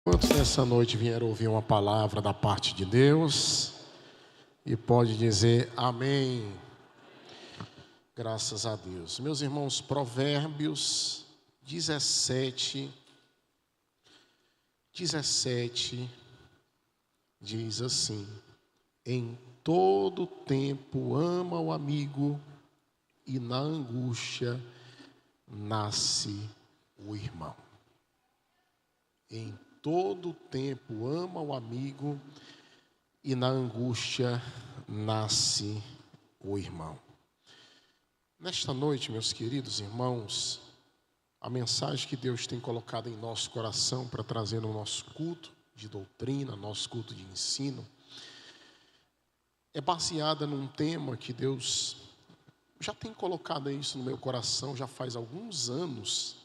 Quantos nessa noite vieram ouvir uma palavra da parte de Deus e pode dizer amém? Graças a Deus. Meus irmãos, Provérbios 17 diz assim: em todo tempo ama o amigo e na angústia nasce o irmão. Em todo tempo ama o amigo e na angústia nasce o irmão. Nesta noite, meus queridos irmãos, a mensagem que Deus tem colocado em nosso coração para trazer no nosso culto de doutrina, nosso culto de ensino, é baseada num tema que Deus já tem colocado isso no meu coração já faz alguns anos,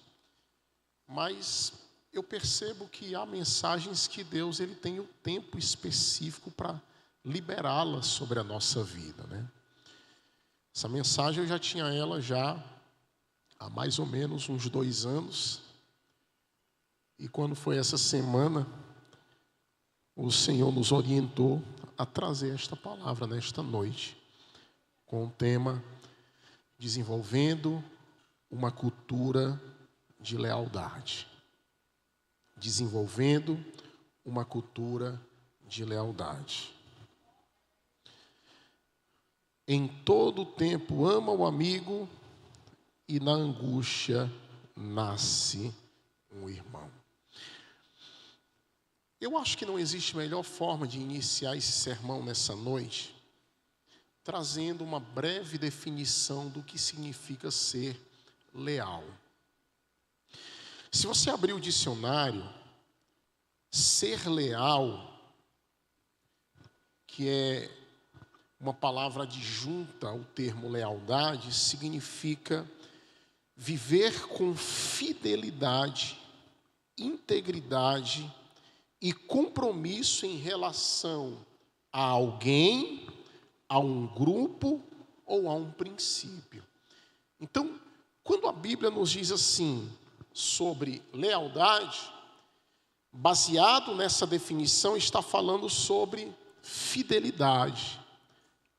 mas eu percebo que há mensagens que Deus ele tem o tempo específico para liberá-las sobre a nossa vida, né? Essa mensagem eu já tinha ela já há mais ou menos uns 2 anos. E quando foi essa semana, o Senhor nos orientou a trazer esta palavra nesta noite, com o tema desenvolvendo uma cultura de lealdade. Desenvolvendo uma cultura de lealdade. Em todo tempo ama o amigo e na angústia nasce um irmão. Eu acho que não existe melhor forma de iniciar esse sermão nessa noite, trazendo uma breve definição do que significa ser leal. Se você abrir o dicionário, ser leal, que é uma palavra adjunta ao termo lealdade, significa viver com fidelidade, integridade e compromisso em relação a alguém, a um grupo ou a um princípio. Então, quando a Bíblia nos diz assim sobre lealdade, baseado nessa definição, está falando sobre fidelidade,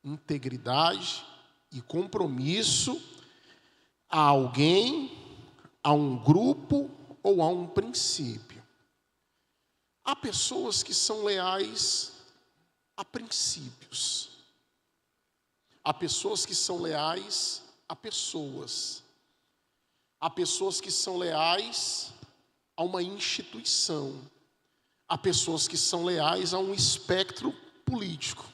integridade e compromisso a alguém, a um grupo ou a um princípio. Há pessoas que são leais a princípios. Há pessoas que são leais a pessoas. Há pessoas que são leais a uma instituição. Há pessoas que são leais a um espectro político.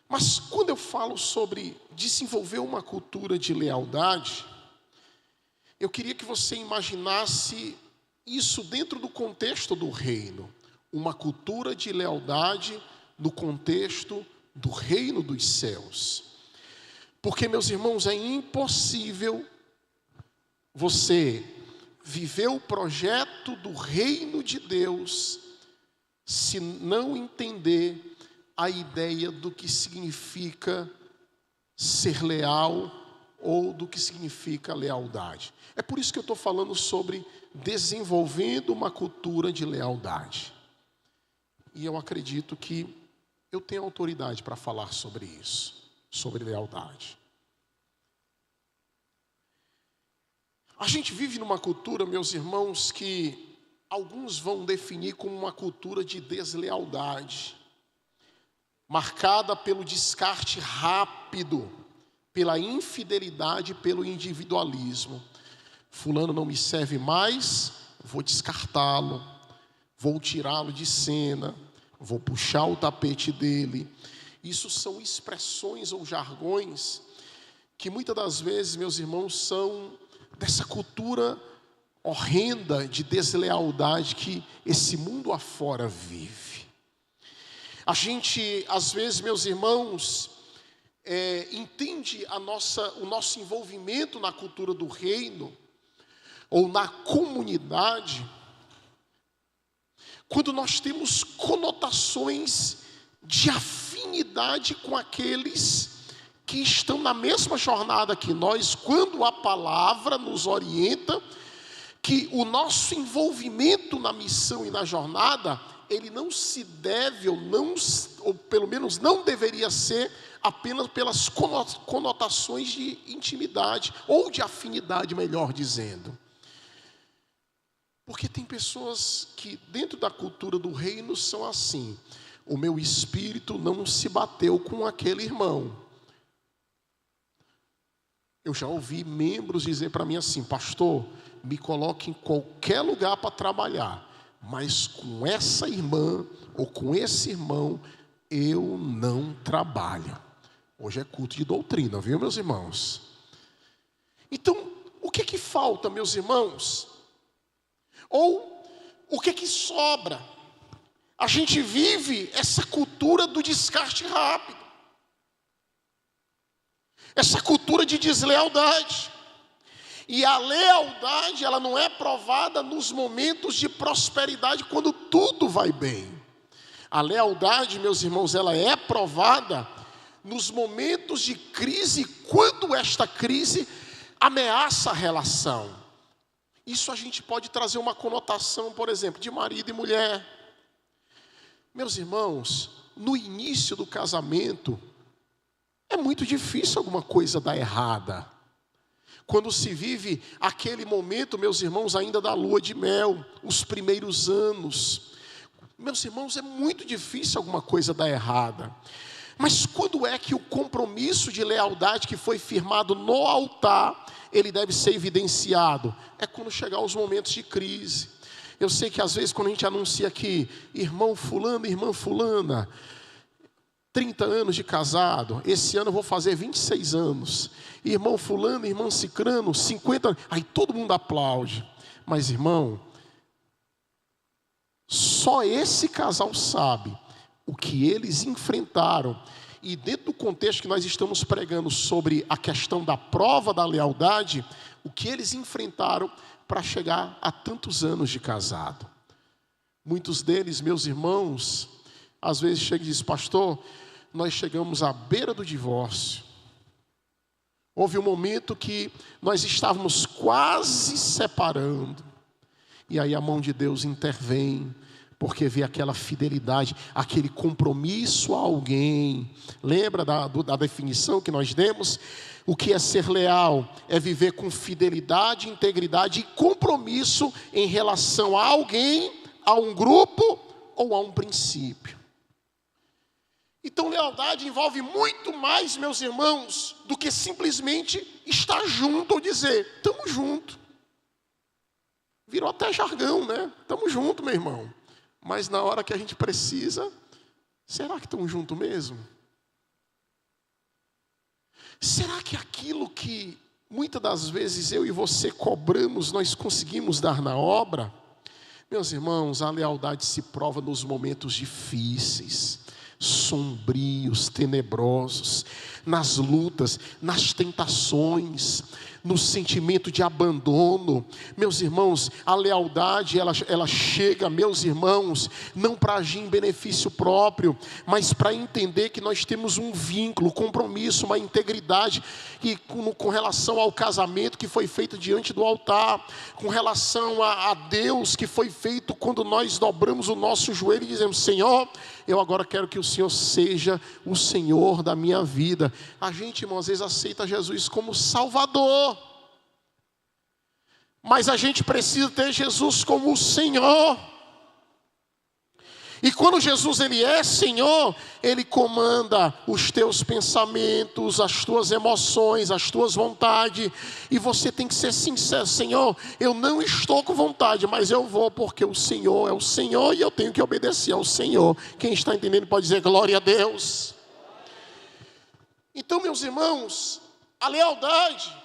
Mas quando eu falo sobre desenvolver uma cultura de lealdade, eu queria que você imaginasse isso dentro do contexto do reino. Uma cultura de lealdade no contexto do reino dos céus. Porque, meus irmãos, é impossível você viver o projeto do reino de Deus se não entender a ideia do que significa ser leal ou do que significa lealdade. É por isso que eu estou falando sobre desenvolvendo uma cultura de lealdade. E eu acredito que eu tenho autoridade para falar sobre isso, sobre lealdade. A gente vive numa cultura, meus irmãos, que alguns vão definir como uma cultura de deslealdade, marcada pelo descarte rápido, pela infidelidade, pelo individualismo. Fulano não me serve mais, vou descartá-lo, vou tirá-lo de cena, vou puxar o tapete dele. Isso são expressões ou jargões que muitas das vezes, meus irmãos, são dessa cultura horrenda de deslealdade que esse mundo afora vive. A gente, às vezes, meus irmãos, entende o nosso envolvimento na cultura do reino ou na comunidade quando nós temos conotações de afinidade com aqueles que estão na mesma jornada que nós, quando a palavra nos orienta que o nosso envolvimento na missão e na jornada, ele não se deve, ou pelo menos não deveria ser, apenas pelas conotações de intimidade, ou de afinidade, melhor dizendo. Porque tem pessoas que dentro da cultura do reino são assim: o meu espírito não se bateu com aquele irmão. Eu já ouvi membros dizer para mim assim: pastor, me coloque em qualquer lugar para trabalhar, mas com essa irmã ou com esse irmão eu não trabalho. Hoje é culto de doutrina, viu, meus irmãos? Então, o que falta, meus irmãos? Ou o que sobra? A gente vive essa cultura do descarte rápido, essa cultura de deslealdade. E a lealdade, ela não é provada nos momentos de prosperidade, quando tudo vai bem. A lealdade, meus irmãos, ela é provada nos momentos de crise, quando esta crise ameaça a relação. Isso a gente pode trazer uma conotação, por exemplo, de marido e mulher. Meus irmãos, no início do casamento, é muito difícil alguma coisa dar errada. Quando se vive aquele momento, meus irmãos, ainda da lua de mel, os primeiros anos, meus irmãos, é muito difícil alguma coisa dar errada. Mas quando é que o compromisso de lealdade que foi firmado no altar, ele deve ser evidenciado? É quando chegar os momentos de crise. Eu sei que às vezes quando a gente anuncia aqui, irmão fulano, irmã fulana, 30 anos de casado, esse ano eu vou fazer 26 anos. Irmão fulano, irmão cicrano, 50 anos. Aí todo mundo aplaude. Mas irmão, só esse casal sabe o que eles enfrentaram. E dentro do contexto que nós estamos pregando sobre a questão da prova da lealdade, o que eles enfrentaram para chegar a tantos anos de casado. Muitos deles, meus irmãos, às vezes chegam e dizem: pastor, nós chegamos à beira do divórcio. Houve um momento que nós estávamos quase separando. E aí a mão de Deus intervém, porque vê aquela fidelidade, aquele compromisso a alguém. Lembra da definição que nós demos? O que é ser leal? É viver com fidelidade, integridade e compromisso em relação a alguém, a um grupo ou a um princípio. Então, lealdade envolve muito mais, meus irmãos, do que simplesmente estar junto ou dizer: estamos juntos. Virou até jargão, né? Estamos juntos, meu irmão. Mas na hora que a gente precisa, será que estamos juntos mesmo? Será que aquilo que muitas das vezes eu e você cobramos, nós conseguimos dar na obra? Meus irmãos, a lealdade se prova nos momentos difíceis, sombrios, tenebrosos, nas lutas, nas tentações, no sentimento de abandono. Meus irmãos, a lealdade ela chega, meus irmãos, não para agir em benefício próprio, mas para entender que nós temos um vínculo, compromisso, uma integridade que, com relação ao casamento que foi feito diante do altar, com relação a Deus que foi feito quando nós dobramos o nosso joelho e dizemos: Senhor, eu agora quero que o Senhor seja o Senhor da minha vida. A gente, irmão, às vezes aceita Jesus como Salvador, mas a gente precisa ter Jesus como o Senhor. E quando Jesus ele é Senhor, Ele comanda os teus pensamentos, as tuas emoções, as tuas vontades. E você tem que ser sincero: Senhor, eu não estou com vontade, mas eu vou porque o Senhor é o Senhor e eu tenho que obedecer ao Senhor. Quem está entendendo pode dizer glória a Deus. Então, meus irmãos, a lealdade,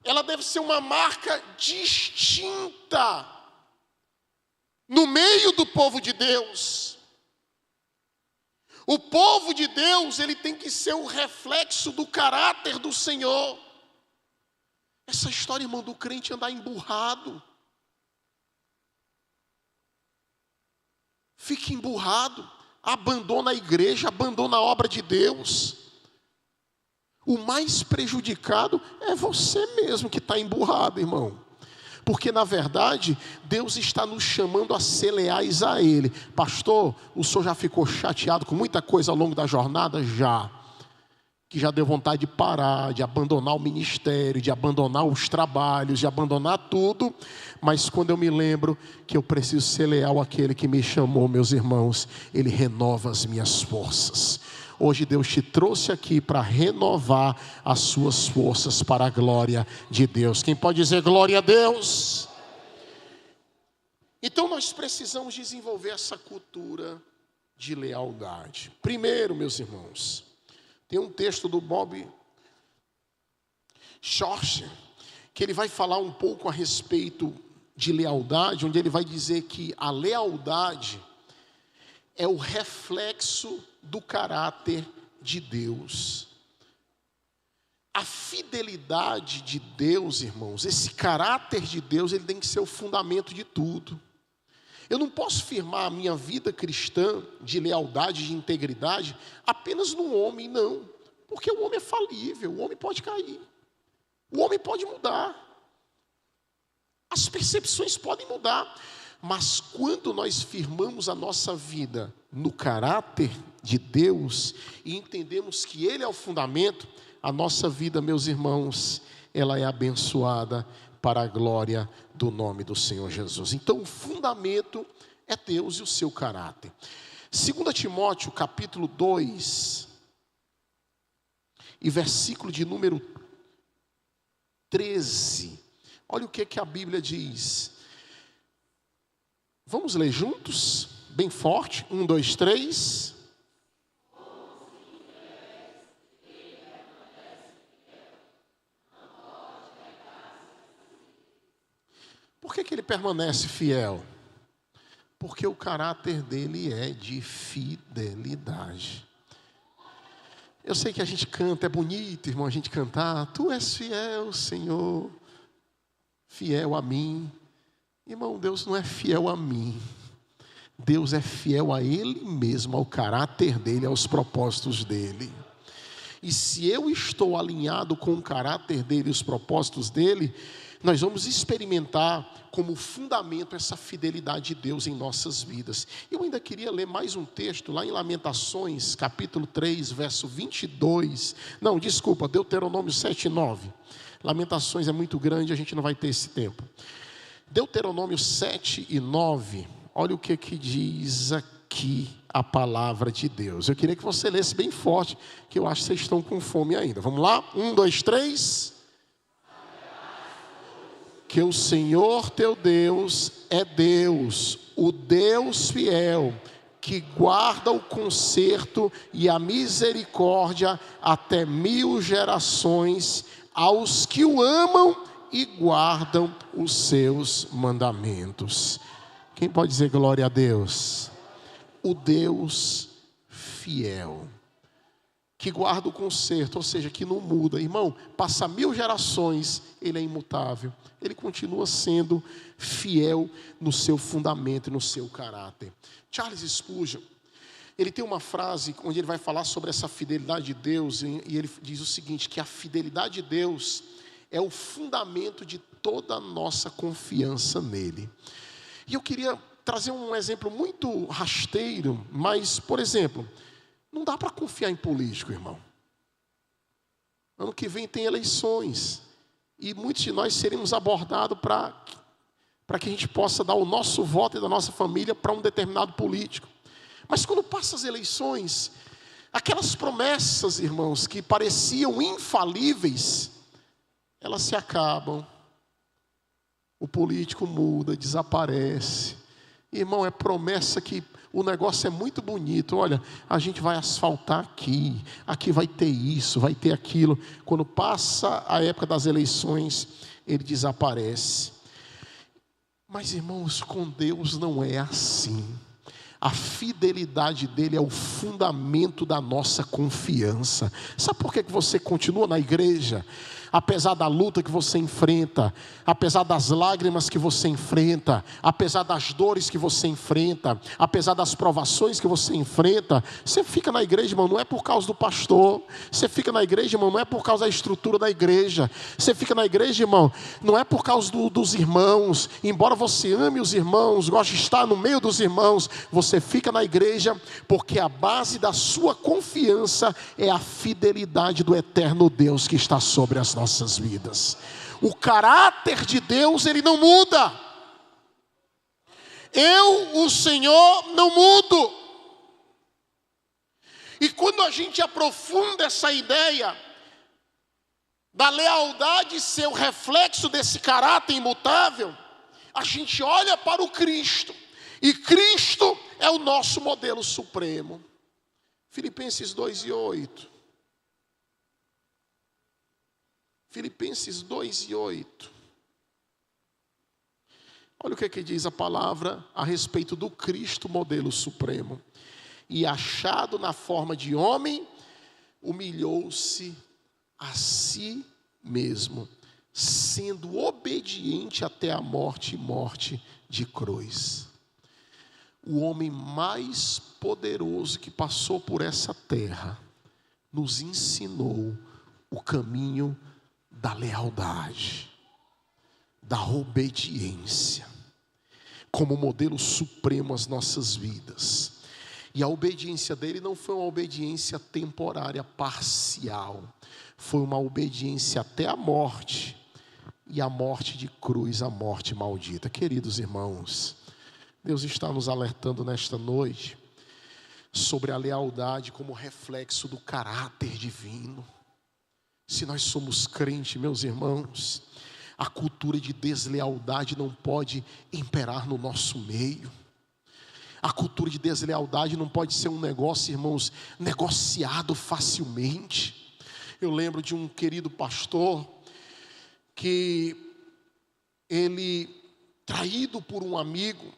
ela deve ser uma marca distinta no meio do povo de Deus. O povo de Deus, ele tem que ser o reflexo do caráter do Senhor. Essa história, irmão, do crente andar emburrado. Fica emburrado, abandona a igreja, abandona a obra de Deus. O mais prejudicado é você mesmo que está emburrado, irmão. Porque na verdade, Deus está nos chamando a ser leais a Ele. Pastor, o senhor já ficou chateado com muita coisa ao longo da jornada? Já. Que já deu vontade de parar, de abandonar o ministério, de abandonar os trabalhos, de abandonar tudo. Mas quando eu me lembro que eu preciso ser leal àquele que me chamou, meus irmãos, Ele renova as minhas forças. Hoje Deus te trouxe aqui para renovar as suas forças para a glória de Deus. Quem pode dizer glória a Deus? Então nós precisamos desenvolver essa cultura de lealdade. Primeiro, meus irmãos, tem um texto do Bob Schorcher, que ele vai falar um pouco a respeito de lealdade, onde ele vai dizer que a lealdade é o reflexo do caráter de Deus. A fidelidade de Deus, irmãos, esse caráter de Deus, ele tem que ser o fundamento de tudo. Eu não posso firmar a minha vida cristã de lealdade, de integridade, apenas no homem, não. Porque o homem é falível, o homem pode cair, o homem pode mudar, as percepções podem mudar. Mas quando nós firmamos a nossa vida no caráter de Deus e entendemos que Ele é o fundamento, a nossa vida, meus irmãos, ela é abençoada para a glória do nome do Senhor Jesus. Então o fundamento é Deus e o seu caráter. 2 Timóteo capítulo 2 e versículo de número 13. Olha o que a Bíblia diz. Vamos ler juntos? Bem forte. 1, 2, 3. Por que ele permanece fiel? Porque o caráter dele é de fidelidade. Eu sei que a gente canta, é bonito, irmão, a gente cantar. Tu és fiel, Senhor, fiel a mim. Irmão, Deus não é fiel a mim. Deus é fiel a Ele mesmo, ao caráter dEle, aos propósitos dEle. E se eu estou alinhado com o caráter dEle e os propósitos dEle, nós vamos experimentar como fundamento essa fidelidade de Deus em nossas vidas. Eu ainda queria ler mais um texto, lá em Lamentações, capítulo 3, verso 22. Não, desculpa, Deuteronômio 7, 9. Lamentações é muito grande, a gente não vai ter esse tempo. Deuteronômio 7 e 9, olha o que diz aqui a palavra de Deus. Eu queria que você lesse bem forte, que eu acho que vocês estão com fome ainda. Vamos lá? 1, 2, 3. Que o Senhor teu Deus é Deus, o Deus fiel, que guarda o conserto e a misericórdia até 1000 gerações, aos que o amam e guardam os seus mandamentos. Quem pode dizer glória a Deus? O Deus fiel, que guarda o conserto, ou seja, que não muda. Irmão, passa 1000 gerações, Ele é imutável. Ele continua sendo fiel no seu fundamento e no seu caráter. Charles Spurgeon, ele tem uma frase onde ele vai falar sobre essa fidelidade de Deus, e ele diz o seguinte, que a fidelidade de Deus é o fundamento de toda a nossa confiança nele. E eu queria trazer um exemplo muito rasteiro, mas, por exemplo, não dá para confiar em político, irmão. Ano que vem tem eleições, e muitos de nós seremos abordados para que a gente possa dar o nosso voto e da nossa família para um determinado político. Mas quando passa as eleições, aquelas promessas, irmãos, que pareciam infalíveis, elas se acabam, o político muda, desaparece. Irmão, é promessa que o negócio é muito bonito. Olha, a gente vai asfaltar aqui vai ter isso, vai ter aquilo. Quando passa a época das eleições, ele desaparece. Mas, irmãos, com Deus não é assim. A fidelidade dele é o fundamento da nossa confiança. Sabe por que você continua na igreja? apesar da luta que você enfrenta, apesar das lágrimas que você enfrenta, apesar das dores que você enfrenta, apesar das provações que você enfrenta, você fica na igreja, irmão, não é por causa do pastor. Você fica na igreja, irmão, não é por causa da estrutura da igreja. Você fica na igreja, irmão, não é por causa dos irmãos. Embora você ame os irmãos, goste de estar no meio dos irmãos, você fica na igreja porque a base da sua confiança é a fidelidade do eterno Deus que está sobre as nossas vidas. O caráter de Deus, ele não muda. Eu, o Senhor, não mudo. E quando a gente aprofunda essa ideia da lealdade ser o reflexo desse caráter imutável, a gente olha para o Cristo. E Cristo é o nosso modelo supremo. Filipenses 2:8. Filipenses 2:8. Olha o que diz a palavra a respeito do Cristo, modelo supremo. E achado na forma de homem, humilhou-se a si mesmo, sendo obediente até a morte e morte de cruz. O homem mais poderoso que passou por essa terra nos ensinou o caminho da lealdade, da obediência, como modelo supremo às nossas vidas. E a obediência dele não foi uma obediência temporária, parcial. Foi uma obediência até a morte. E a morte de cruz, a morte maldita. Queridos irmãos, Deus está nos alertando nesta noite sobre a lealdade como reflexo do caráter divino. Se nós somos crentes, meus irmãos, a cultura de deslealdade não pode imperar no nosso meio. A cultura de deslealdade não pode ser um negócio, irmãos, negociado facilmente. Eu lembro de um querido pastor que ele, traído por um amigo,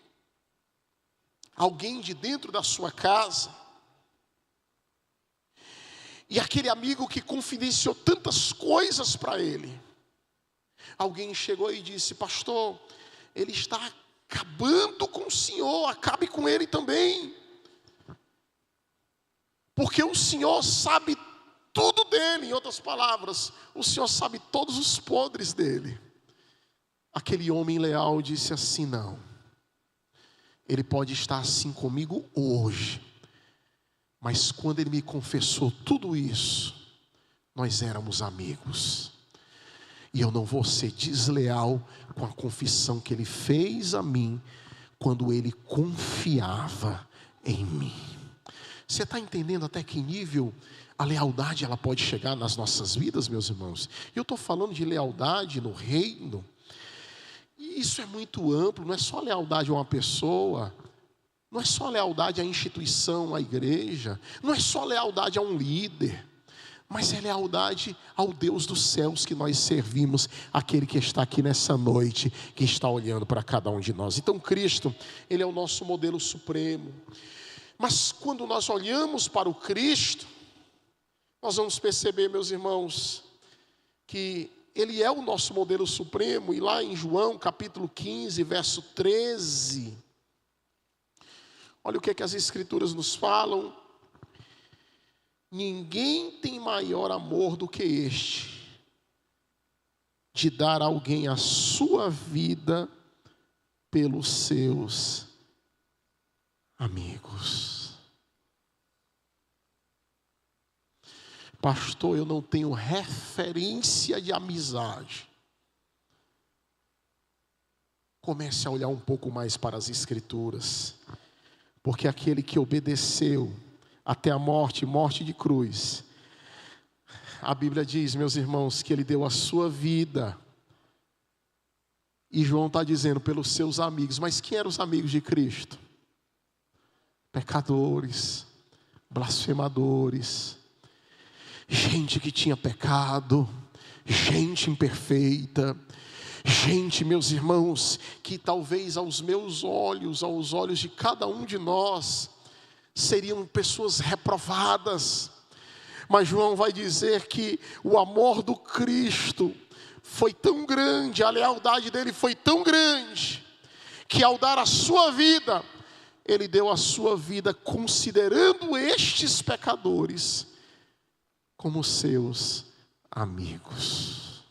alguém de dentro da sua casa, e aquele amigo que confidenciou tantas coisas para ele, alguém chegou e disse: pastor, ele está acabando com o senhor, acabe com ele também, porque o senhor sabe tudo dele. Em outras palavras, o senhor sabe todos os podres dele. Aquele homem leal disse assim: não, ele pode estar assim comigo hoje, mas quando ele me confessou tudo isso, nós éramos amigos. E eu não vou ser desleal com a confissão que ele fez a mim, quando ele confiava em mim. Você está entendendo até que nível a lealdade ela pode chegar nas nossas vidas, meus irmãos? Eu estou falando de lealdade no reino. E isso é muito amplo, não é só lealdade a uma pessoa, não é só lealdade à instituição, à igreja, não é só lealdade a um líder, mas é lealdade ao Deus dos céus que nós servimos, aquele que está aqui nessa noite, que está olhando para cada um de nós. Então Cristo, ele é o nosso modelo supremo. Mas quando nós olhamos para o Cristo, nós vamos perceber, meus irmãos, que ele é o nosso modelo supremo. E lá em João capítulo 15, verso 13, olha o que as Escrituras nos falam. Ninguém tem maior amor do que este, de dar a alguém a sua vida pelos seus amigos. Pastor, eu não tenho referência de amizade. Comece a olhar um pouco mais para as Escrituras, porque aquele que obedeceu até a morte, morte de cruz, a Bíblia diz, meus irmãos, que ele deu a sua vida. E João está dizendo pelos seus amigos. Mas quem eram os amigos de Cristo? Pecadores, blasfemadores, gente que tinha pecado, gente imperfeita, gente, meus irmãos, que talvez aos meus olhos, aos olhos de cada um de nós, seriam pessoas reprovadas, Mas João vai dizer que o amor do Cristo foi tão grande, a lealdade dele foi tão grande, que ao dar a sua vida, ele deu a sua vida considerando estes pecadores como seus amigos.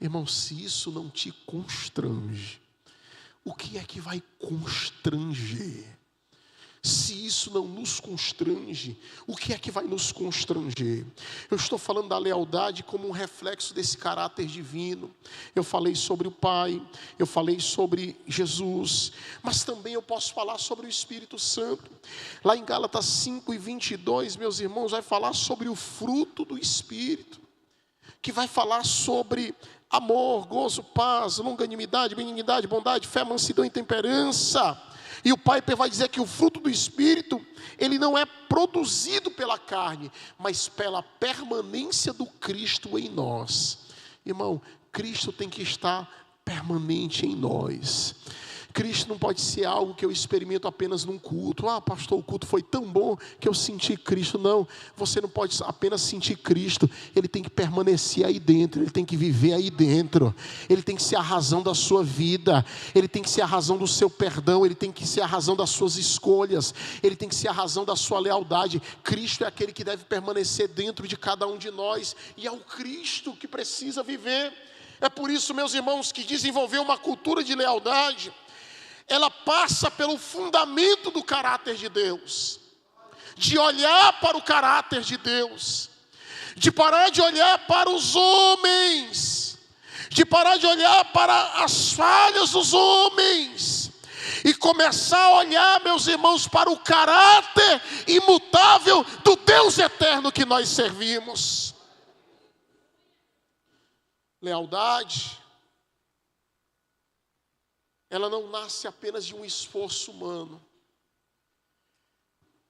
Irmão, se isso não te constrange, o que é que vai constranger? Se isso não nos constrange, o que é que vai nos constranger? Eu estou falando da lealdade como um reflexo desse caráter divino. Eu falei sobre o Pai, eu falei sobre Jesus, mas também eu posso falar sobre o Espírito Santo. Lá em Gálatas 5:22, meus irmãos, vai falar sobre o fruto do Espírito, que vai falar sobre amor, gozo, paz, longanimidade, benignidade, bondade, fé, mansidão e temperança. E o Piper vai dizer que o fruto do Espírito, ele não é produzido pela carne, mas pela permanência do Cristo em nós. Irmão, Cristo tem que estar permanente em nós. Cristo não pode ser algo que eu experimento apenas num culto. Ah, pastor, o culto foi tão bom que eu senti Cristo. Não, você não pode apenas sentir Cristo. Ele tem que permanecer aí dentro, ele tem que viver aí dentro. Ele tem que ser a razão da sua vida, ele tem que ser a razão do seu perdão, ele tem que ser a razão das suas escolhas, ele tem que ser a razão da sua lealdade. Cristo é aquele que deve permanecer dentro de cada um de nós, e é o Cristo que precisa viver. É por isso, meus irmãos, que desenvolver uma cultura de lealdade, ela passa pelo fundamento do caráter de Deus, de olhar para o caráter de Deus, de parar de olhar para os homens, de parar de olhar para as falhas dos homens, e começar a olhar, meus irmãos, para o caráter imutável do Deus eterno que nós servimos. Lealdade, ela não nasce apenas de um esforço humano,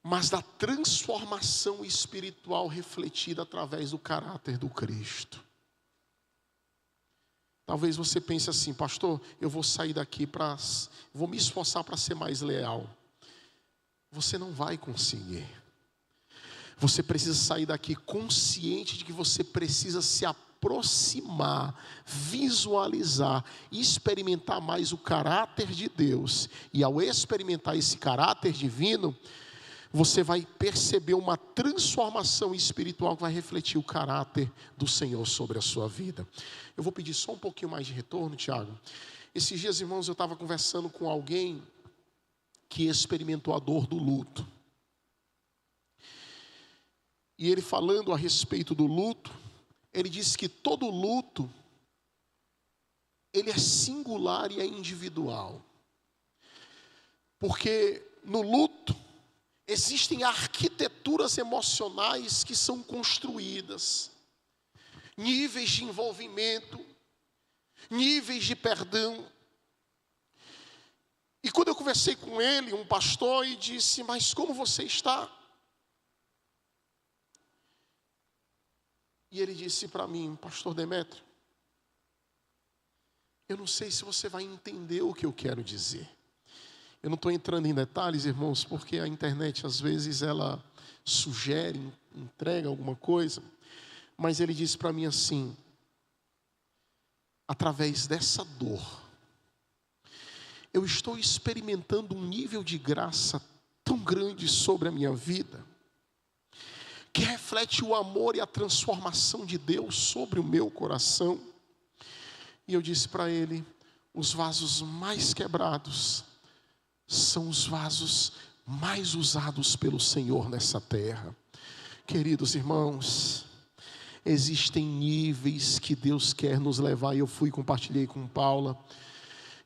mas da transformação espiritual refletida através do caráter do Cristo. Talvez você pense assim: pastor, eu vou sair daqui vou me esforçar para ser mais leal. Você não vai conseguir. Você precisa sair daqui consciente de que você precisa se aproximar, visualizar e experimentar mais o caráter de Deus. E ao experimentar esse caráter divino, você vai perceber uma transformação espiritual que vai refletir o caráter do Senhor sobre a sua vida. Eu vou pedir só um pouquinho mais de retorno, Tiago. Esses dias, irmãos, eu estava conversando com alguém que experimentou a dor do luto. E ele, falando a respeito do luto, ele disse que todo luto, ele é singular e é individual. Porque no luto, existem arquiteturas emocionais que são construídas, níveis de envolvimento, níveis de perdão. E quando eu conversei com ele, um pastor, e disse: mas como você está? E ele disse para mim: pastor Demétrio, eu não sei se você vai entender o que eu quero dizer. Eu não estou entrando em detalhes, irmãos, porque a internet às vezes ela sugere, entrega alguma coisa. Mas ele disse para mim assim: através dessa dor, eu estou experimentando um nível de graça tão grande sobre a minha vida, que reflete o amor e a transformação de Deus sobre o meu coração. E eu disse para ele: os vasos mais quebrados são os vasos mais usados pelo Senhor nessa terra. Queridos irmãos, existem níveis que Deus quer nos levar. E eu compartilhei com Paula,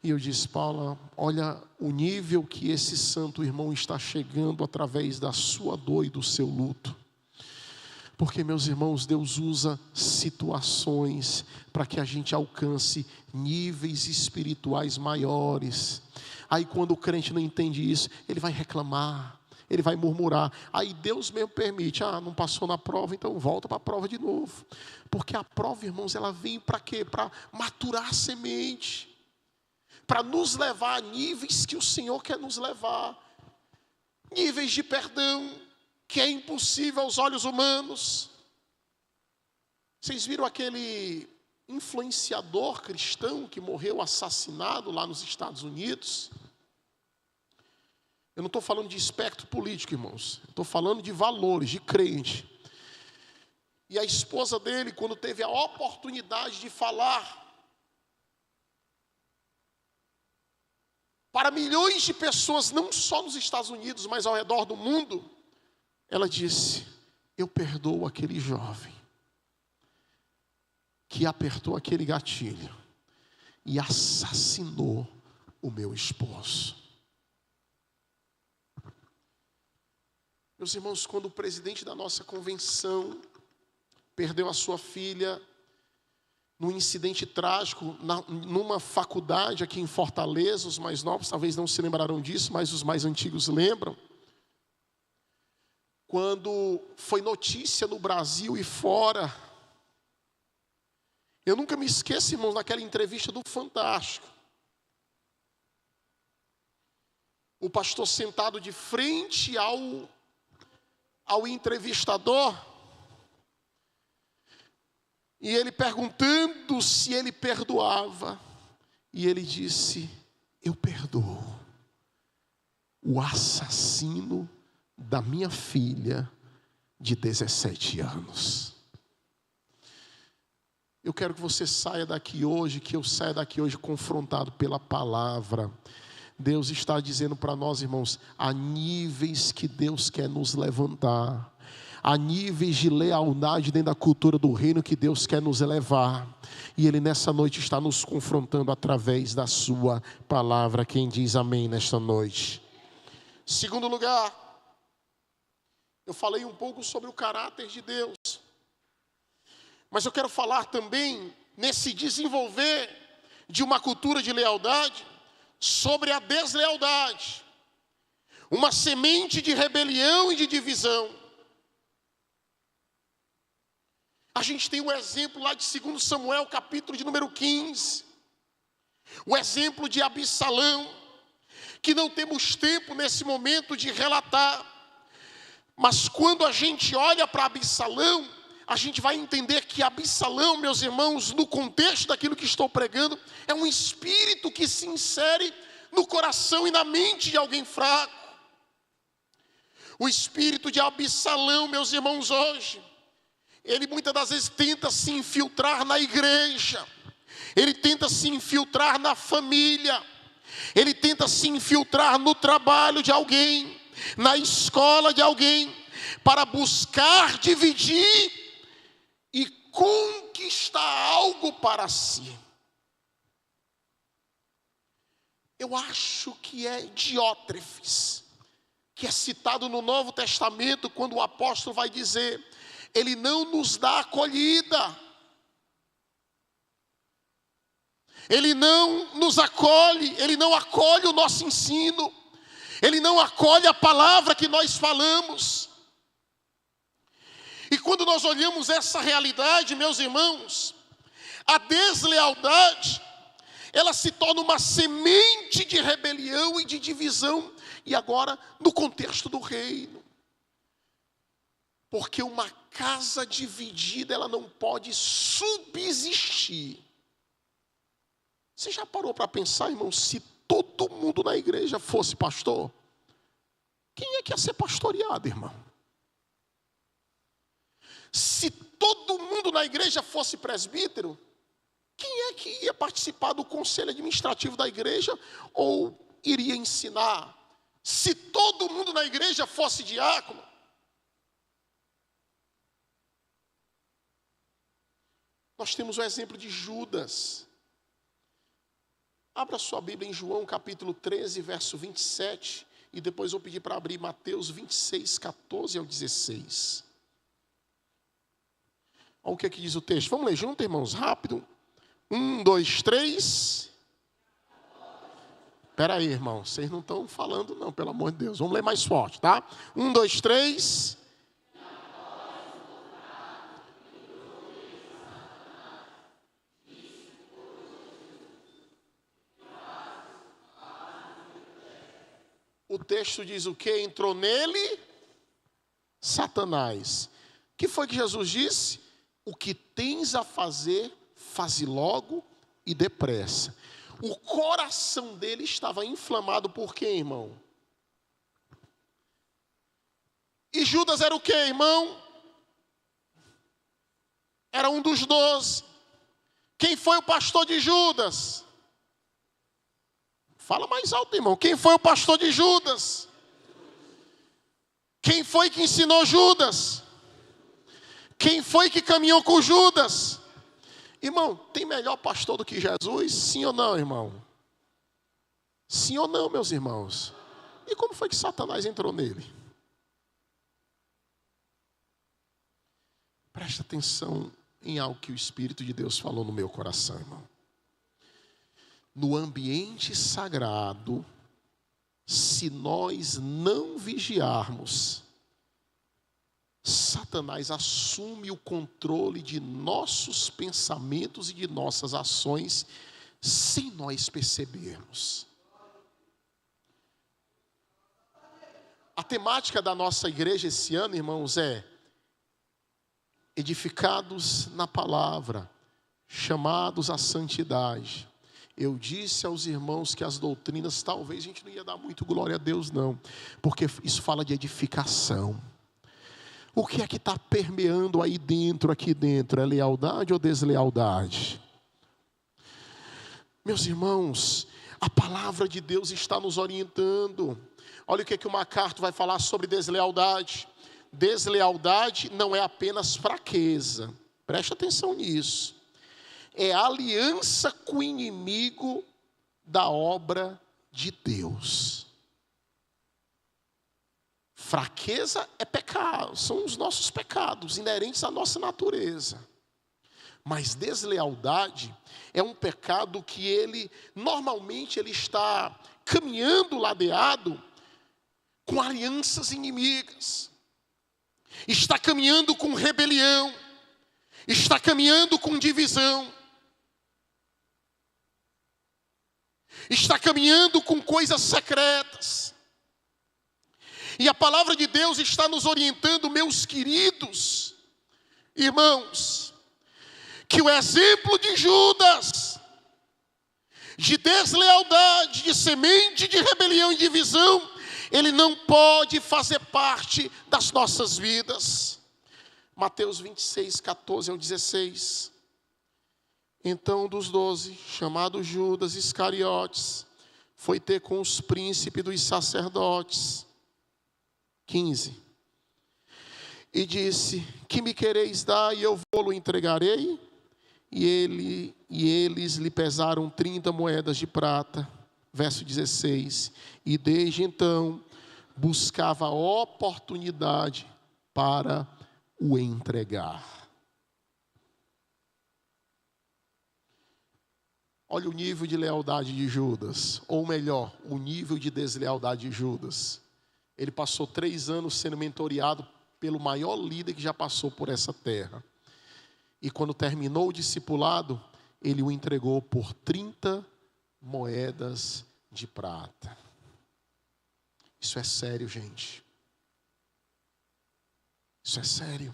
e eu disse: Paula, olha o nível que esse santo irmão está chegando através da sua dor e do seu luto. Porque, meus irmãos, Deus usa situações para que a gente alcance níveis espirituais maiores. Aí quando o crente não entende isso, ele vai reclamar, ele vai murmurar. Aí Deus mesmo permite: não passou na prova, então volta para a prova de novo. Porque a prova, irmãos, ela vem para quê? Para maturar a semente, para nos levar a níveis que o Senhor quer nos levar. Níveis de perdão, que é impossível aos olhos humanos. Vocês viram aquele influenciador cristão que morreu assassinado lá nos Estados Unidos? Eu não estou falando de espectro político, irmãos. Estou falando de valores, de crente. E a esposa dele, quando teve a oportunidade de falar para milhões de pessoas, não só nos Estados Unidos, mas ao redor do mundo, ela disse: eu perdoo aquele jovem que apertou aquele gatilho e assassinou o meu esposo. Meus irmãos, quando o presidente da nossa convenção perdeu a sua filha num incidente trágico, numa faculdade aqui em Fortaleza, os mais novos talvez não se lembrarão disso, mas os mais antigos lembram. Quando foi notícia no Brasil e fora, eu nunca me esqueço, irmãos, daquela entrevista do Fantástico. O pastor sentado de frente ao entrevistador, e ele perguntando se ele perdoava, e ele disse: eu perdoo o assassino da minha filha de 17 anos. Eu quero que você saia daqui hoje, que eu saia daqui hoje confrontado pela palavra. Deus está dizendo para nós, irmãos, há níveis que Deus quer nos levantar. Há níveis de lealdade dentro da cultura do reino que Deus quer nos elevar. E Ele nessa noite está nos confrontando através da sua palavra. Quem diz amém nesta noite? Segundo lugar, eu falei um pouco sobre o caráter de Deus. Mas eu quero falar também, nesse desenvolver de uma cultura de lealdade, sobre a deslealdade. Uma semente de rebelião e de divisão. A gente tem um exemplo lá de 2 Samuel, capítulo de número 15. O exemplo de Absalão, que não temos tempo nesse momento de relatar. Mas quando a gente olha para Absalão, a gente vai entender que Absalão, meus irmãos, no contexto daquilo que estou pregando, é um espírito que se insere no coração e na mente de alguém fraco. O espírito de Absalão, meus irmãos, hoje, ele muitas das vezes tenta se infiltrar na igreja, ele tenta se infiltrar na família, ele tenta se infiltrar no trabalho de alguém, na escola de alguém, para buscar dividir e conquistar algo para si. Eu acho que é Diótrefes, que é citado no Novo Testamento, quando o apóstolo vai dizer: ele não nos dá acolhida, ele não nos acolhe, ele não acolhe o nosso ensino, ele não acolhe a palavra que nós falamos. E quando nós olhamos essa realidade, meus irmãos, a deslealdade, ela se torna uma semente de rebelião e de divisão, e agora no contexto do reino. Porque uma casa dividida, ela não pode subsistir. Você já parou para pensar, irmão, se todo mundo na igreja fosse pastor? Quem é que ia ser pastoreado, irmão? Se todo mundo na igreja fosse presbítero, quem é que ia participar do conselho administrativo da igreja ou iria ensinar? Se todo mundo na igreja fosse diácono, nós temos o exemplo de Judas. Abra sua Bíblia em João capítulo 13, verso 27, e depois vou pedir para abrir Mateus 26, 14 ao 16. Olha o que diz o texto. Vamos ler junto, irmãos, rápido. 1, 2, 3. Espera aí, irmão, vocês não estão falando não, pelo amor de Deus. Vamos ler mais forte, tá? 1, 2, 3. O texto diz o quê? Entrou nele Satanás. O que foi que Jesus disse? O que tens a fazer, faze logo e depressa. O coração dele estava inflamado por quê, irmão? E Judas era o quê, irmão? Era um dos 12. Quem foi o pastor de Judas? Fala mais alto, irmão. Quem foi o pastor de Judas? Quem foi que ensinou Judas? Quem foi que caminhou com Judas? Irmão, tem melhor pastor do que Jesus? Sim ou não, irmão? Sim ou não, meus irmãos? E como foi que Satanás entrou nele? Presta atenção em algo que o Espírito de Deus falou no meu coração, irmão. No ambiente sagrado, se nós não vigiarmos, Satanás assume o controle de nossos pensamentos e de nossas ações, sem nós percebermos. A temática da nossa igreja esse ano, irmãos, é edificados na palavra, chamados à santidade. Eu disse aos irmãos que as doutrinas, talvez a gente não ia dar muito glória a Deus não, porque isso fala de edificação. O que é que está permeando aí dentro, aqui dentro? É lealdade ou deslealdade? Meus irmãos, a palavra de Deus está nos orientando. Olha o que o MacArthur vai falar sobre deslealdade. Deslealdade não é apenas fraqueza. Preste atenção nisso. É aliança com o inimigo da obra de Deus. Fraqueza é pecado, são os nossos pecados inerentes à nossa natureza. Mas deslealdade é um pecado que normalmente ele está caminhando ladeado com alianças inimigas. Está caminhando com rebelião, está caminhando com divisão, está caminhando com coisas secretas. E a palavra de Deus está nos orientando, meus queridos irmãos, que o exemplo de Judas, de deslealdade, de semente de rebelião e divisão, ele não pode fazer parte das nossas vidas. Mateus 26, 14 ao 16. Então, dos 12, chamado Judas Iscariotes, foi ter com os príncipes dos sacerdotes. 15. E disse: que me quereis dar e eu vou-lo entregarei? E eles lhe pesaram 30 moedas de prata. Verso 16. E desde então buscava oportunidade para o entregar. Olha o nível de lealdade de Judas, ou melhor, o nível de deslealdade de Judas. Ele passou 3 anos sendo mentoreado pelo maior líder que já passou por essa terra. E quando terminou o discipulado, ele o entregou por 30 moedas de prata. Isso é sério, gente. Isso é sério.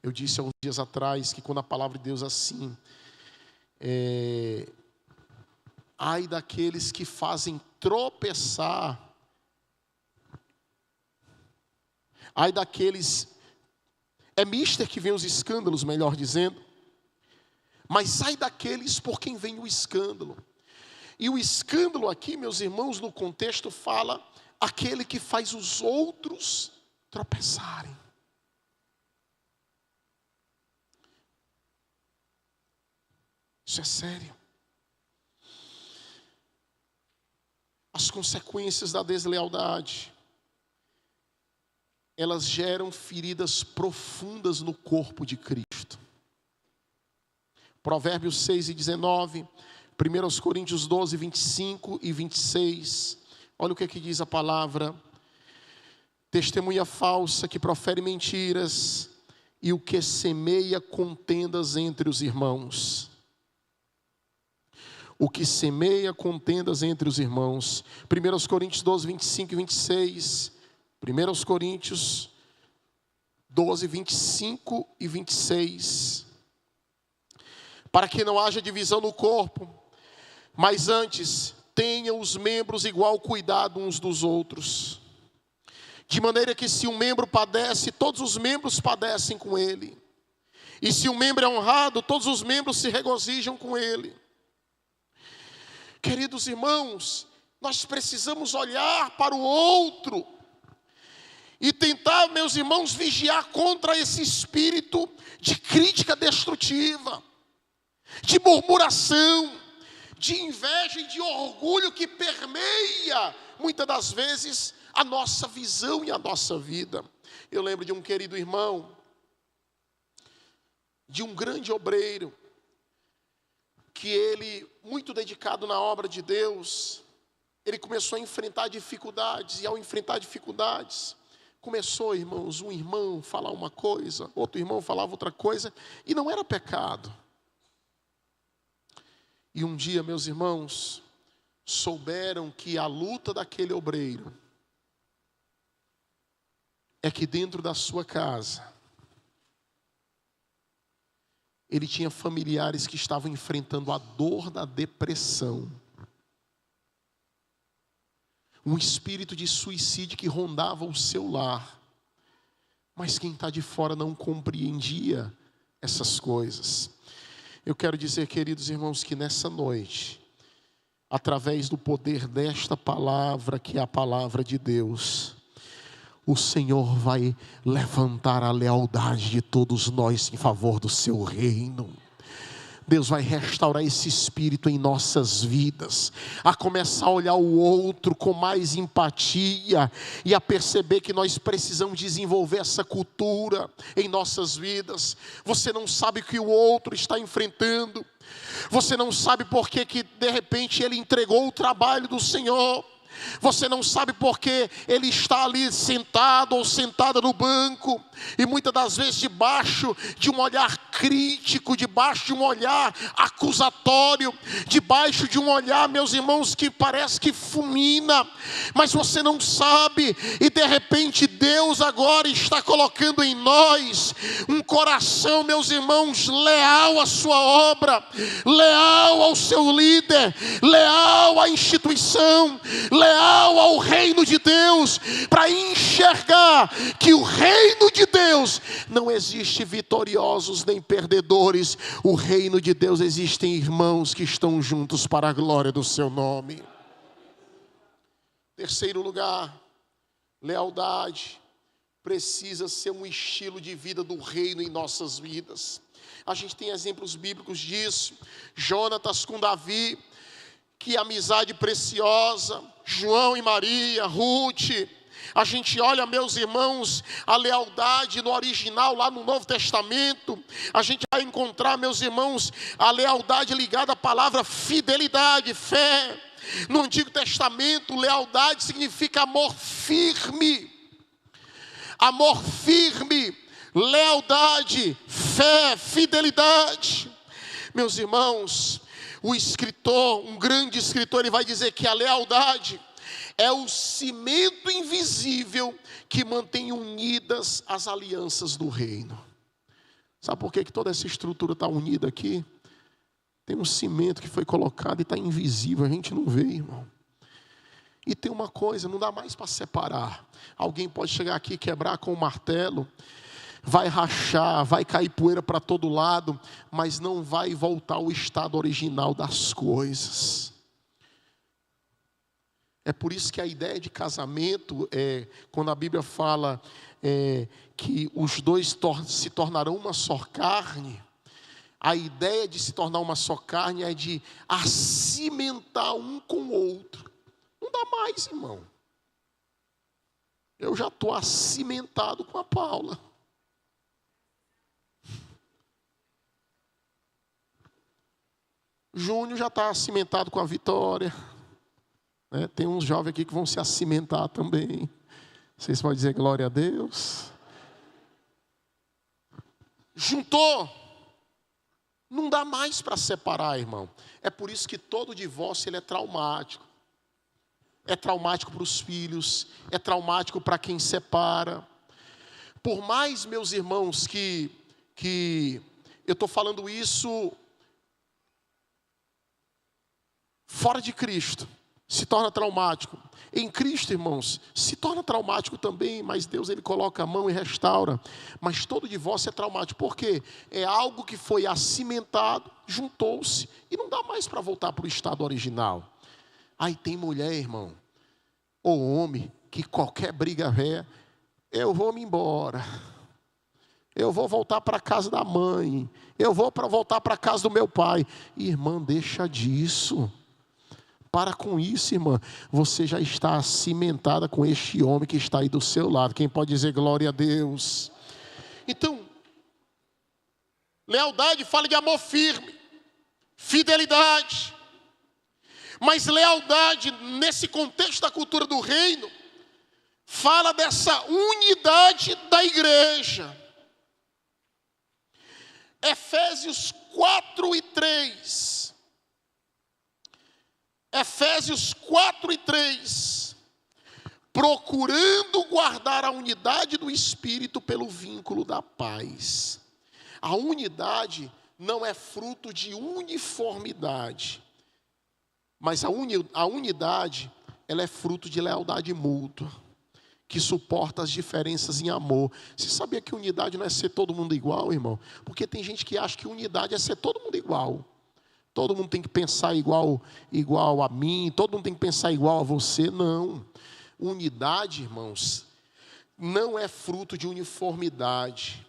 Eu disse há uns dias atrás que quando a palavra de Deus assim, ai daqueles que fazem tropeçar, ai daqueles, é mister que vem os escândalos, melhor dizendo, mas ai daqueles por quem vem o escândalo. E o escândalo aqui, meus irmãos, no contexto fala aquele que faz os outros tropeçarem. Isso é sério. As consequências da deslealdade, elas geram feridas profundas no corpo de Cristo. Provérbios 6 e 19, 1 Coríntios 12, 25 e 26. Olha o que diz a palavra. Testemunha falsa que profere mentiras e o que semeia contendas entre os irmãos. O que semeia contendas entre os irmãos. 1 Coríntios 12, 25 e 26. 1 Coríntios 12, 25 e 26. Para que não haja divisão no corpo, mas antes tenham os membros igual cuidado uns dos outros. De maneira que se um membro padece, todos os membros padecem com ele. E se um membro é honrado, todos os membros se regozijam com ele. Queridos irmãos, nós precisamos olhar para o outro e tentar, meus irmãos, vigiar contra esse espírito de crítica destrutiva, de murmuração, de inveja e de orgulho que permeia, muitas das vezes, a nossa visão e a nossa vida. Eu lembro de um querido irmão, de um grande obreiro, que ele, muito dedicado na obra de Deus, ele começou a enfrentar dificuldades, e ao enfrentar dificuldades, começou, irmãos, um irmão falar uma coisa, outro irmão falava outra coisa, e não era pecado. E um dia, meus irmãos, souberam que a luta daquele obreiro é que dentro da sua casa, ele tinha familiares que estavam enfrentando a dor da depressão. Um espírito de suicídio que rondava o seu lar. Mas quem está de fora não compreendia essas coisas. Eu quero dizer, queridos irmãos, que nessa noite, através do poder desta palavra, que é a palavra de Deus, o Senhor vai levantar a lealdade de todos nós em favor do seu reino. Deus vai restaurar esse espírito em nossas vidas, a começar a olhar o outro com mais empatia e a perceber que nós precisamos desenvolver essa cultura em nossas vidas. Você não sabe o que o outro está enfrentando, você não sabe por que de repente ele entregou o trabalho do Senhor. Você não sabe porque ele está ali sentado ou sentada no banco, e muitas das vezes debaixo de um olhar crítico, debaixo de um olhar acusatório, debaixo de um olhar, meus irmãos, que parece que fulmina, mas você não sabe, e de repente Deus agora está colocando em nós um coração, meus irmãos, leal à sua obra, leal ao seu líder, leal à instituição, leal ao reino de Deus, para enxergar que o reino de Deus não existe vitoriosos nem perdedores. O reino de Deus existem irmãos que estão juntos para a glória do seu nome. Terceiro lugar, lealdade precisa ser um estilo de vida do reino em nossas vidas. A gente tem exemplos bíblicos disso. Jonatas com Davi, que amizade preciosa. João e Maria, Ruth. A gente olha, meus irmãos, a lealdade no original, lá no Novo Testamento. A gente vai encontrar, meus irmãos, a lealdade ligada à palavra fidelidade, fé. No Antigo Testamento, lealdade significa amor firme. Amor firme, lealdade, fé, fidelidade. Meus irmãos, o escritor, um grande escritor, ele vai dizer que a lealdade é o cimento invisível que mantém unidas as alianças do reino. Sabe por que toda essa estrutura está unida aqui? Tem um cimento que foi colocado e está invisível, a gente não vê, irmão. E tem uma coisa, não dá mais para separar. Alguém pode chegar aqui e quebrar com o martelo, vai rachar, vai cair poeira para todo lado, mas não vai voltar ao estado original das coisas. É por isso que a ideia de casamento, quando a Bíblia fala que os dois se tornarão uma só carne, a ideia de se tornar uma só carne é de acimentar um com o outro. Não dá mais, irmão. Eu já estou acimentado com a Paula. Júnior já está acimentado com a Vitória. Tem uns jovens aqui que vão se acimentar também. Vocês podem dizer glória a Deus? Juntou. Não dá mais para separar, irmão. É por isso que todo divórcio ele é traumático. É traumático para os filhos. É traumático para quem separa. Por mais, meus irmãos, que eu estou falando isso fora de Cristo, se torna traumático. Em Cristo, irmãos, se torna traumático também, mas Deus, Ele coloca a mão e restaura. Mas todo divórcio é traumático, porque é algo que foi acimentado, juntou-se, e não dá mais para voltar para o estado original. Aí tem mulher, irmão, ou homem, que qualquer briga velha, eu vou me embora. Eu vou voltar para a casa da mãe. Eu vou voltar para a casa do meu pai. Irmã, deixa disso. Para com isso, irmã. Você já está cimentada com este homem que está aí do seu lado. Quem pode dizer glória a Deus? Então, lealdade fala de amor firme, fidelidade. Mas lealdade, nesse contexto da cultura do reino, fala dessa unidade da igreja. Efésios 4:3. Efésios 4:3. Procurando guardar a unidade do Espírito pelo vínculo da paz. A unidade não é fruto de uniformidade, mas a unidade, ela é fruto de lealdade mútua, que suporta as diferenças em amor. Você sabia que unidade não é ser todo mundo igual, irmão? Porque tem gente que acha que unidade é ser todo mundo igual. Todo mundo tem que pensar igual a mim, todo mundo tem que pensar igual a você. Não. Unidade, irmãos, não é fruto de uniformidade.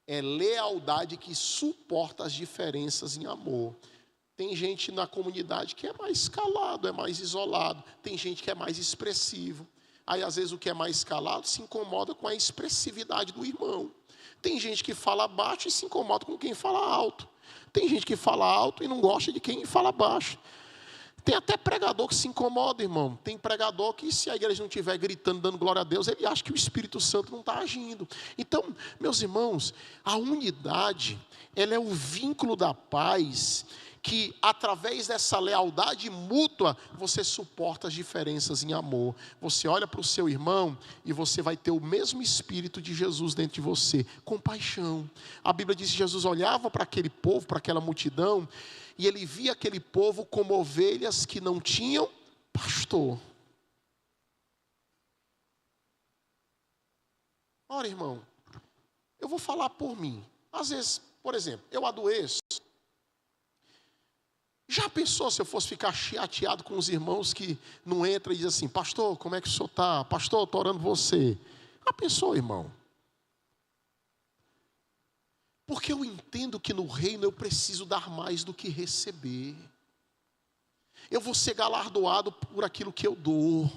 É lealdade que suporta as diferenças em amor. Tem gente na comunidade que é mais calado, é mais isolado. Tem gente que é mais expressivo. Aí, às vezes, o que é mais calado se incomoda com a expressividade do irmão. Tem gente que fala baixo e se incomoda com quem fala alto. Tem gente que fala alto e não gosta de quem fala baixo. Tem até pregador que se incomoda, irmão. Tem pregador que, se a igreja não estiver gritando, dando glória a Deus, ele acha que o Espírito Santo não está agindo. Então, meus irmãos, a unidade, ela é o vínculo da paz, que através dessa lealdade mútua, você suporta as diferenças em amor. Você olha para o seu irmão e você vai ter o mesmo Espírito de Jesus dentro de você, compaixão. A Bíblia diz que Jesus olhava para aquele povo, para aquela multidão, e ele via aquele povo como ovelhas que não tinham pastor. Ora, irmão, eu vou falar por mim. Às vezes, por exemplo, eu adoeço. Já pensou se eu fosse ficar chateado com os irmãos que não entram e dizem assim: pastor, como é que o senhor está? Pastor, eu estou orando por você. Já pensou, irmão? Porque eu entendo que no reino eu preciso dar mais do que receber. Eu vou ser galardoado por aquilo que eu dou.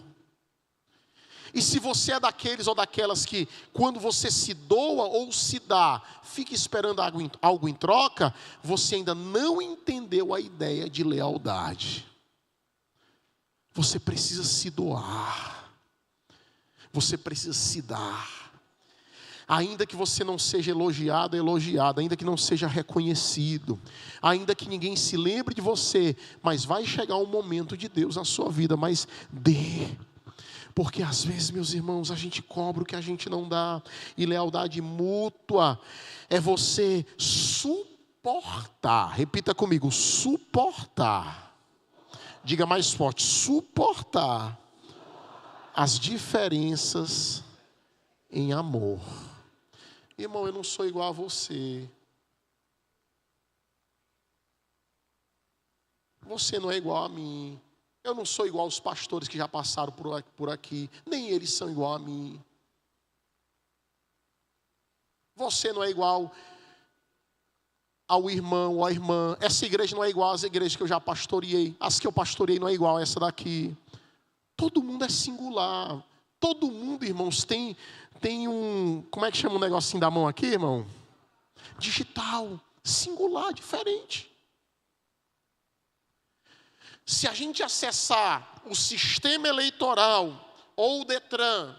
E se você é daqueles ou daquelas que, quando você se doa ou se dá, fica esperando algo em troca, você ainda não entendeu a ideia de lealdade. Você precisa se doar. Você precisa se dar. Ainda que você não seja elogiado, ainda que não seja reconhecido, ainda que ninguém se lembre de você, mas vai chegar um momento de Deus na sua vida, mas dê. Porque às vezes, meus irmãos, a gente cobra o que a gente não dá. E lealdade mútua é você suportar. Repita comigo, suportar. Diga mais forte, suportar as diferenças em amor. Irmão, eu não sou igual a você. Você não é igual a mim. Eu não sou igual aos pastores que já passaram por aqui. Nem eles são igual a mim. Você não é igual ao irmão ou à irmã. Essa igreja não é igual às igrejas que eu já pastoreei. As que eu pastoreei não é igual a essa daqui. Todo mundo é singular. Todo mundo, irmãos, tem um... Como é que chama o negocinho da mão aqui, irmão? Digital. Singular, diferente. Se a gente acessar o sistema eleitoral ou o Detran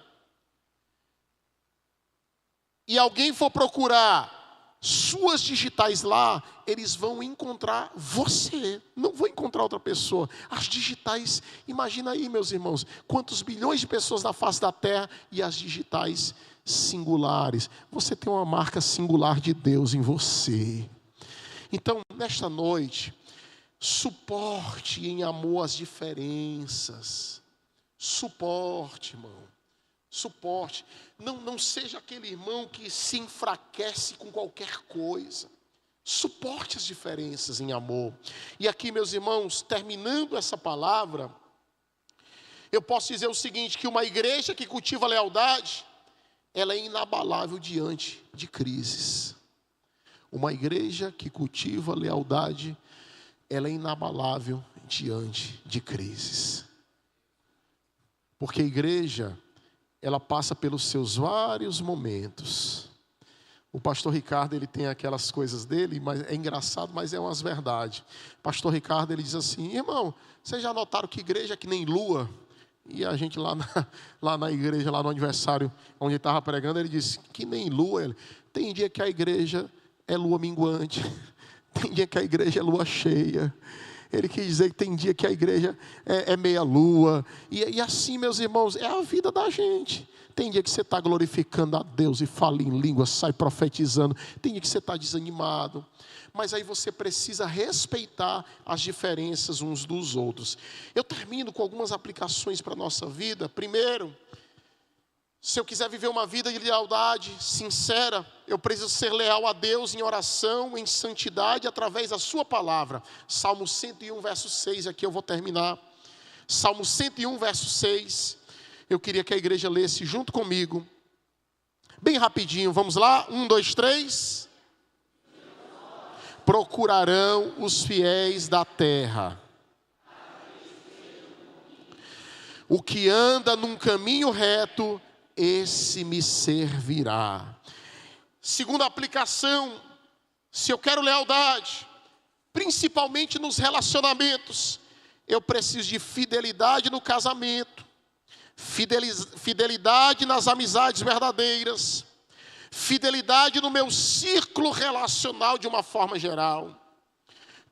e alguém for procurar suas digitais lá, eles vão encontrar você, não vão encontrar outra pessoa. As digitais, imagina aí, meus irmãos, quantos bilhões de pessoas na face da terra e as digitais singulares. Você tem uma marca singular de Deus em você. Então, nesta noite, suporte em amor as diferenças. Suporte, irmão. Suporte. Não seja aquele irmão que se enfraquece com qualquer coisa. Suporte as diferenças em amor. E aqui, meus irmãos, terminando essa palavra, eu posso dizer o seguinte, que uma igreja que cultiva lealdade, ela é inabalável diante de crises. Uma igreja que cultiva lealdade, ela é inabalável diante de crises. Porque a igreja, ela passa pelos seus vários momentos. O pastor Ricardo, ele tem aquelas coisas dele, mas é engraçado, mas é umas verdades. O pastor Ricardo, ele diz assim, irmão, vocês já notaram que igreja é que nem lua? E a gente lá na igreja, lá no aniversário, onde ele estava pregando, ele disse, que nem lua. Tem dia que a igreja é lua minguante, tem dia que a igreja é lua cheia. Ele quis dizer que tem dia que a igreja é meia lua. E assim, meus irmãos, é a vida da gente. Tem dia que você está glorificando a Deus e fala em língua, sai profetizando. Tem dia que você está desanimado. Mas aí você precisa respeitar as diferenças uns dos outros. Eu termino com algumas aplicações para a nossa vida. Primeiro, se eu quiser viver uma vida de lealdade sincera, eu preciso ser leal a Deus em oração, em santidade, através da sua palavra. Salmo 101, verso 6, aqui eu vou terminar. Salmo 101, verso 6. Eu queria que a igreja lesse junto comigo. Bem rapidinho, vamos lá? 1, 2, 3. Procurarão os fiéis da terra. O que anda num caminho reto, esse me servirá. Segunda aplicação, se eu quero lealdade, principalmente nos relacionamentos, eu preciso de fidelidade no casamento, fidelidade nas amizades verdadeiras, fidelidade no meu círculo relacional de uma forma geral.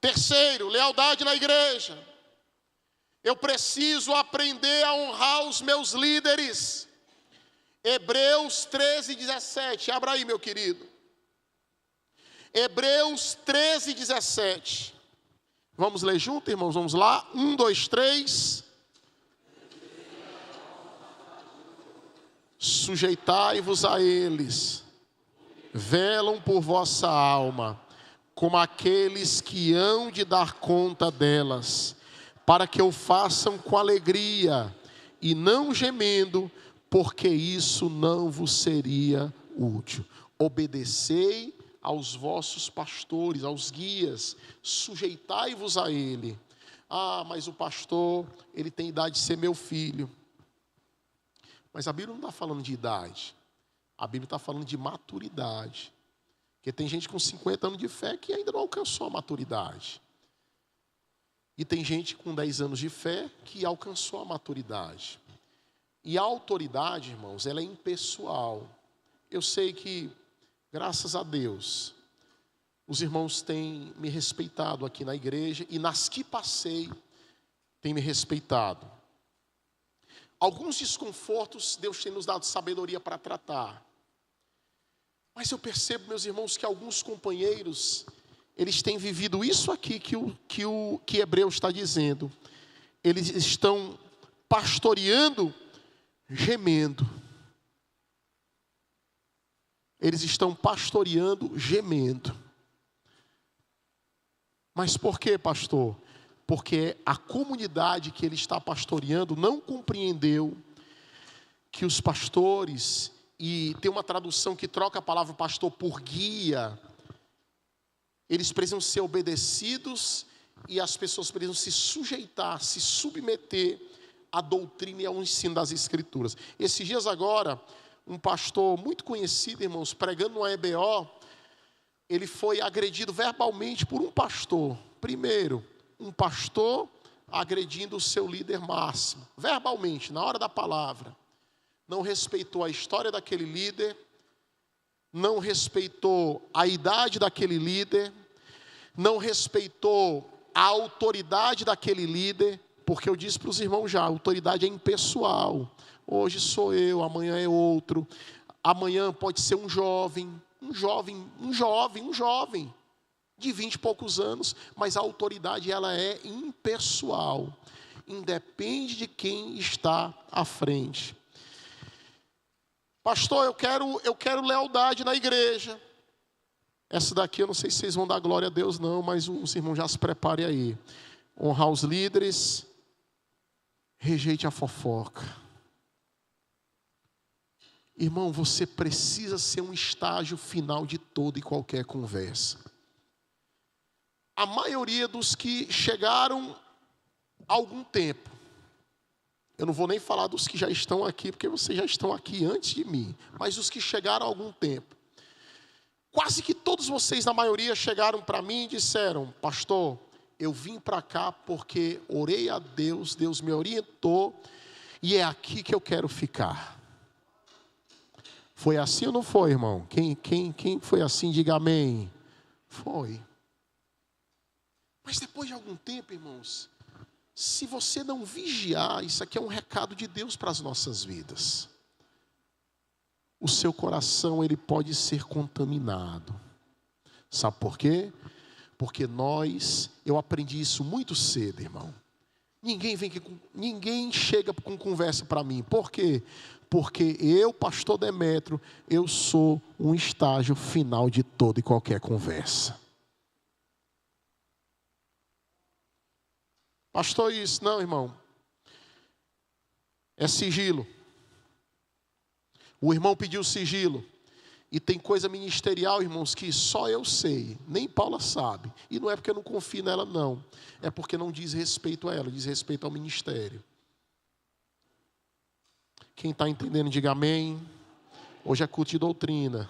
Terceiro, lealdade na igreja. Eu preciso aprender a honrar os meus líderes. Hebreus 13, 17. Abra aí, meu querido. Hebreus 13, 17. Vamos ler junto, irmãos? Vamos lá. 1, 2, 3. Sujeitai-vos a eles. Velam por vossa alma, como aqueles que hão de dar conta delas, para que o façam com alegria e não gemendo, porque isso não vos seria útil. Obedecei aos vossos pastores, aos guias, sujeitai-vos a ele. Ah, mas o pastor, ele tem idade de ser meu filho. Mas a Bíblia não está falando de idade. A Bíblia está falando de maturidade. Porque tem gente com 50 anos de fé que ainda não alcançou a maturidade. E tem gente com 10 anos de fé que alcançou a maturidade. E a autoridade, irmãos, ela é impessoal. Eu sei que, graças a Deus, os irmãos têm me respeitado aqui na igreja e nas que passei, têm me respeitado. Alguns desconfortos, Deus tem nos dado sabedoria para tratar. Mas eu percebo, meus irmãos, que alguns companheiros, eles têm vivido isso aqui que Hebreus está dizendo. Eles estão pastoreando, gemendo. Eles estão pastoreando, gemendo. Mas por quê, pastor? Porque a comunidade que ele está pastoreando não compreendeu que os pastores, e tem uma tradução que troca a palavra pastor por guia, eles precisam ser obedecidos e as pessoas precisam se sujeitar, se submeter à doutrina e ao ensino das Escrituras. Esses dias agora, um pastor muito conhecido, irmãos, pregando no EBO, ele foi agredido verbalmente por um pastor. Primeiro, um pastor agredindo o seu líder máximo, verbalmente, na hora da palavra. Não respeitou a história daquele líder, não respeitou a idade daquele líder, não respeitou a autoridade daquele líder, porque eu disse para os irmãos já, a autoridade é impessoal. Hoje sou eu, amanhã é outro. Amanhã pode ser um jovem de 20 e poucos anos, mas a autoridade ela é impessoal, independe de quem está à frente. Pastor, eu quero lealdade na igreja. Essa daqui eu não sei se vocês vão dar glória a Deus não, mas os irmãos já se preparem aí. Honrar os líderes, rejeite a fofoca. Irmão, você precisa ser um estágio final de toda e qualquer conversa. A maioria dos que chegaram há algum tempo, eu não vou nem falar dos que já estão aqui, porque vocês já estão aqui antes de mim, mas os que chegaram há algum tempo, quase que todos vocês, na maioria, chegaram para mim e disseram: pastor, eu vim para cá porque orei a Deus, Deus me orientou, e é aqui que eu quero ficar. Foi assim ou não foi, irmão? Quem foi assim, diga amém. Foi. Mas depois de algum tempo, irmãos, se você não vigiar, isso aqui é um recado de Deus para as nossas vidas. O seu coração, ele pode ser contaminado. Sabe por quê? Porque eu aprendi isso muito cedo, irmão. Ninguém chega com conversa para mim. Por quê? Porque eu, pastor Demétrio, eu sou um estágio final de toda e qualquer conversa. Pastor, isso não, irmão. É sigilo. O irmão pediu sigilo. E tem coisa ministerial, irmãos, que só eu sei. Nem Paula sabe. E não é porque eu não confio nela, não. É porque não diz respeito a ela, diz respeito ao ministério. Quem está entendendo, diga amém. Hoje é culto de doutrina.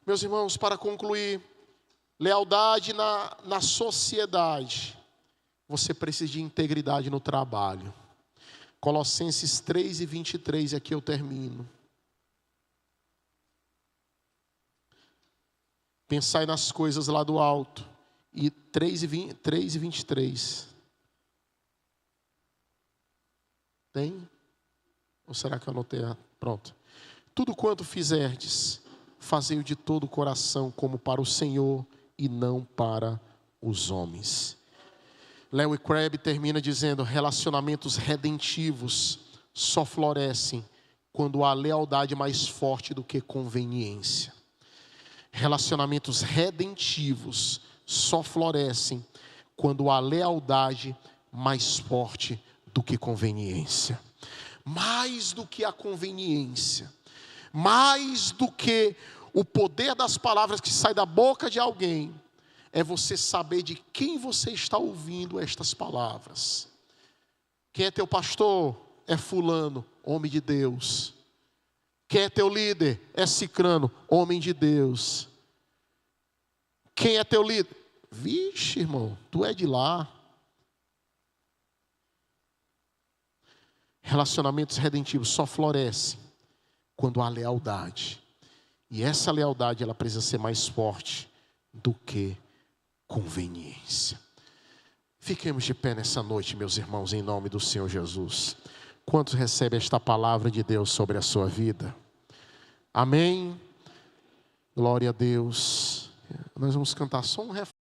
Meus irmãos, para concluir, lealdade na sociedade. Você precisa de integridade no trabalho. Colossenses 3:23, aqui eu termino. Pensai nas coisas lá do alto. E 3:23. Tem? Ou será que eu anotei? Pronto. Tudo quanto fizerdes, fazei-o de todo o coração, como para o Senhor e não para os homens. Lewis Crabb termina dizendo: relacionamentos redentivos só florescem quando há lealdade mais forte do que conveniência. Relacionamentos redentivos só florescem quando há lealdade mais forte do que conveniência. Mais do que a conveniência, mais do que o poder das palavras que saem da boca de alguém, é você saber de quem você está ouvindo estas palavras. Quem é teu pastor? É fulano, homem de Deus. Quem é teu líder? É cicrano, homem de Deus. Quem é teu líder? Vixe, irmão, tu é de lá. Relacionamentos redentivos só florescem quando há lealdade. E essa lealdade, ela precisa ser mais forte do que conveniência. Fiquemos de pé nessa noite, meus irmãos, em nome do Senhor Jesus. Quantos recebem esta palavra de Deus sobre a sua vida? Amém? Glória a Deus. Nós vamos cantar só um refrão.